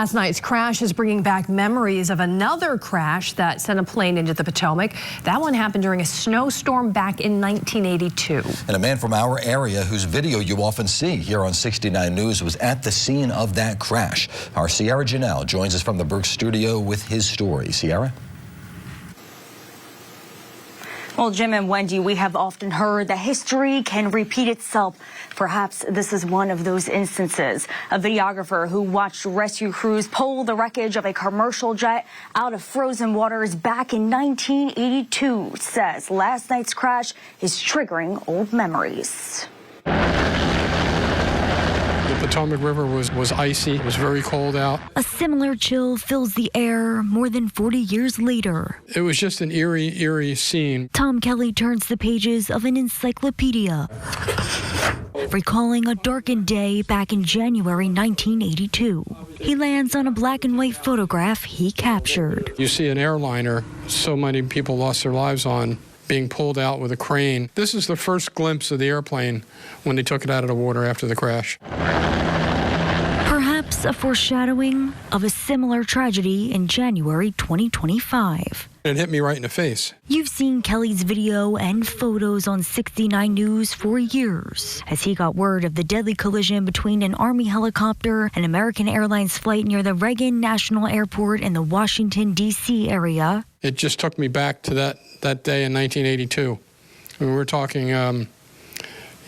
Last night's crash is bringing back memories of another crash that sent a plane into the Potomac. That one happened during a snowstorm back in 1982. And a man from our area whose video you often see here on 69 News was at the scene of that crash. Our Sierra Janelle joins us from the Burke studio with his story. Sierra? Well, Jim and Wendy, we have often heard that history can repeat itself. Perhaps this is one of those instances. A videographer who watched rescue crews pull the wreckage of a commercial jet out of frozen waters back in 1982 says last night's crash is triggering old memories. The Potomac River was icy. It was very cold out. A similar chill fills the air more than 40 years later. It was just an eerie scene. Tom Kelly turns the pages of an encyclopedia, recalling a darkened day back in January 1982. He lands on a black and white photograph he captured. You see an airliner so many people lost their lives on being pulled out with a crane. This is the first glimpse of the airplane when they took it out of the water after the crash. Perhaps a foreshadowing of a similar tragedy in January 2025. It hit me right in the face. You've seen Kelly's video and photos on 69 News for years as he got word of the deadly collision between an Army helicopter and American Airlines flight near the Reagan National Airport in the Washington, D.C. area. It just took me back to that day in 1982. We were talking, a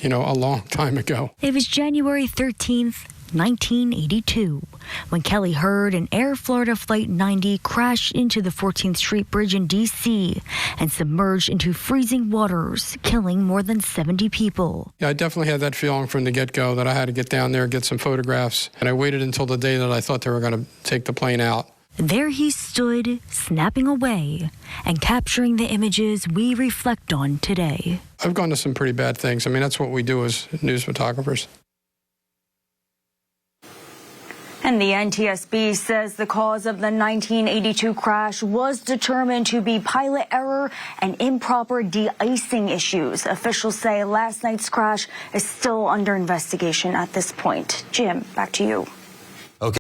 long time ago. It was January 13th, 1982, when Kelly heard an Air Florida Flight 90 crash into the 14th Street Bridge in D.C. and submerged into freezing waters, killing more than 70 people. Yeah, I definitely had that feeling from the get-go that I had to get down there and get some photographs, and I waited until the day that I thought they were going to take the plane out. There he stood, snapping away and capturing the images we reflect on today. I've gone to some pretty bad things. I mean, that's what we do as news photographers. And the NTSB says the cause of the 1982 crash was determined to be pilot error and improper de-icing issues. Officials say last night's crash is still under investigation at this point. Jim, back to you.